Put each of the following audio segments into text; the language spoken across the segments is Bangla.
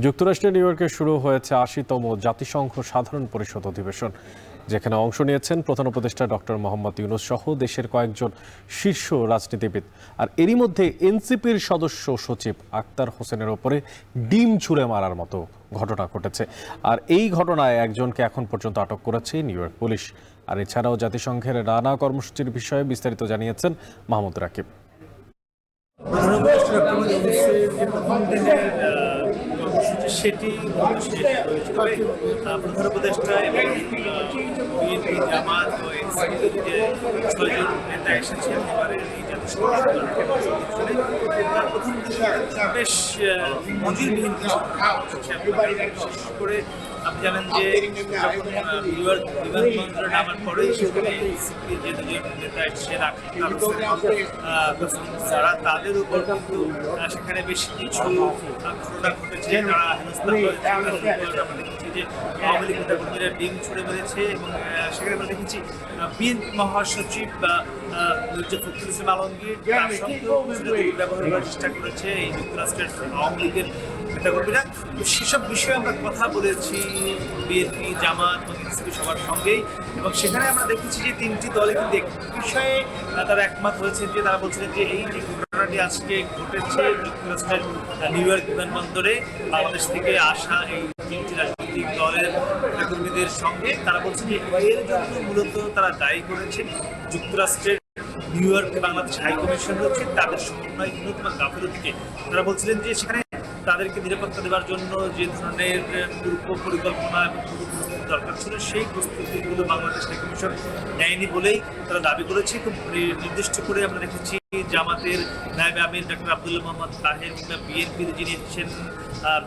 যুক্তরাষ্ট্রের নিউ ইয়র্কে শুরু হয়েছে ৮০তম জাতিসংঘ সাধারণ পরিষদ অধিবেশন, যেখানে অংশ নিয়েছেন প্রধান উপদেষ্টা ডক্টর মোহাম্মদ ইউনূস সহ দেশের কয়েকজন শীর্ষ রাজনীতিবিদ। আর এরই মধ্যে এনসিপির সদস্য সচিব আক্তার হোসেনের ওপরে ডিম ছুঁড়ে মারার মতো ঘটনা ঘটেছে। আর এই ঘটনায় একজনকে এখন পর্যন্ত আটক করেছে নিউ ইয়র্ক পুলিশ। আর এছাড়াও জাতিসংঘের নানা কর্মসূচির বিষয়ে বিস্তারিত জানিয়েছেন মাহমুদ রাকিব। সেটি প্রধান উপদেষ্টা এবং বিএনপি, জামাত ও এনসিপির যে ৬ জন নেতা এসেছেন এবারের এই জাতিসংঘ তার প্রথম বেশ নজিরবিহীন বিশেষ করে আপনি জানেন যে যখন নিউ ইয়র্ক বিমানবন্দরে নামার পরেই সেখানে এনসিপির যে দুজন নেতা এসেছেন যারা তাদের উপর কিন্তু সেখানে বেশ কিছু ঘটনা ঘটেছে, তারা হেনস্থা আমরা দেখেছি যে আওয়ামী লীগ নেতাকর্মীরা ডিম ছুড়ে মেরেছে এবং সেখানে আমরা দেখেছি বিএনপি মহাসচিব বা মির্জা ফখরুল ইসলাম আলমগীর তার সঙ্গেও ব্যবহার করার চেষ্টা করেছে এই যুক্তরাষ্ট্রের আওয়ামী লীগের নেতাকর্মীরা। সেসব বিষয়ে আমরা কথা বলেছি বিএনপি, জামাত এবং এনসিপি সবার সঙ্গেই, এবং সেখানে আমরা দেখেছি যে তিনটি দলে কিন্তু একটি বিষয়ে তারা একমত হয়েছে যে তারা বলছিলেন যে এই যে ঘটনাটি আজকে ঘটেছে যুক্তরাষ্ট্রের নিউ ইয়র্ক বিমানবন্দরে বাংলাদেশ থেকে আসা এই তিনটি রাজনৈতিক দলের নেতাকর্মীদের সঙ্গে, তারা বলছেন যে এর জন্য মূলত তারা দায়ী করেছেন যুক্তরাষ্ট্রের নিউ ইয়র্কে বাংলাদেশ হাইকমিশন রয়েছে তাদের সমন্বয়হীনতা বা গাফিলতিকে। তারা বলছিলেন যে সেখানে তাদেরকে নিরাপত্তা দেওয়ার জন্য যে ধরনের পূর্ব পরিকল্পনা এবং পূর্ব প্রস্তুতি দরকার ছিল সেই প্রস্তুতিগুলো বাংলাদেশ হাইকমিশন নেয়নি বলেই তারা দাবি করেছে। খুব নির্দিষ্ট করে আমরা দেখেছি জামাতের নায়েবে আমির ডক্টর আব্দুল্লাহ মোহাম্মদ তাহের কিংবা বিএনপির যিনি এসেছেন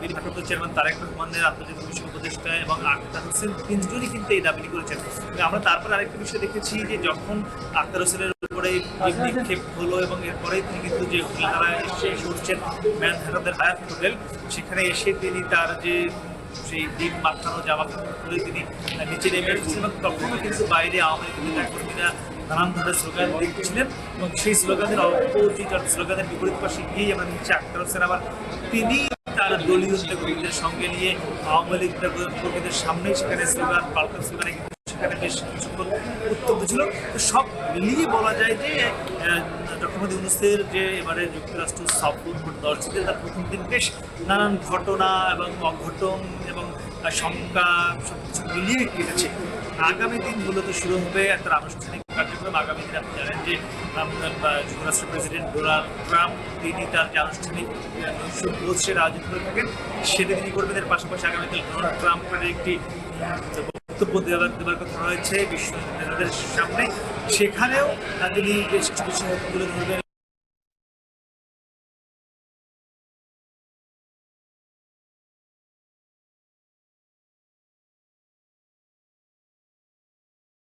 ভারপ্রাপ্ত চেয়ারম্যান তারেক রহমানের আন্তর্জাতিক বিষয় উপদেষ্টা এবং আক্তার হোসেন তিনজনই কিন্তু এই দাবি করেছেন। আমরা তারপর আরেকটা বিষয় দেখেছি যে যখন আক্তার হোসেনের উপরে নিক্ষেপ হলো এবং এরপরেই তিনি কিন্তু যে তারা এসে উঠছেন ম্যানহাটনের হায়াত হোটেল, সেখানে এসে তিনি তার যে সেই ডিম মাখানো জামা খুলে তিনি নিচে নেমে এসেছেন এবং তখনও কিন্তু বাইরে আওয়ামী লীগের নেতাকর্মীরা নানান ধরনের স্লোগান দিচ্ছিলেন এবং সেই স্লোগানের অপোজিট স্লোগানের বিপরীত পাশে গিয়েই আমরা নিচ্ছি আক্তার হোসেন আবার তিনি তার দলীয় নেতাকর্মীদের সঙ্গে নিয়ে আওয়ামী লীগ নেতাকর্মীদের সামনেই সেখানে স্লোগান পাল্টা স্লোগানে সেখানে বেশ কিছুক্ষণ উত্তপ্ত ছিল। তো সব মিলিয়ে বলা যায় যে ডক্টর মোহাম্মদ ইউনূসের যে এবারে যুক্তরাষ্ট্র সফর 10 দিনের তার প্রথম দিন বেশ নানান ঘটনা এবং অঘটন এবং শঙ্কা সবকিছু মিলিয়ে কেটেছে। আগামী দিন মূলত শুরু হবে একটা আনুষ্ঠানিক কার্যক্রম। আগামী দিন আপনি জানেন যে যুক্তরাষ্ট্রের প্রেসিডেন্ট ডোনাল্ড ট্রাম্প তিনি তার যে আনুষ্ঠানিক সেটা আয়োজন করে থাকেন সেটা তিনি করবেন। এর পাশাপাশি আগামী দিন ডোনাল্ড ট্রাম্পের একটি বক্তব্য দেওয়ার কথা রয়েছে বিশ্ব নেতাদের সামনে, সেখানেও তিনি বেশ কিছু বিষয় তুলে ধরবেন।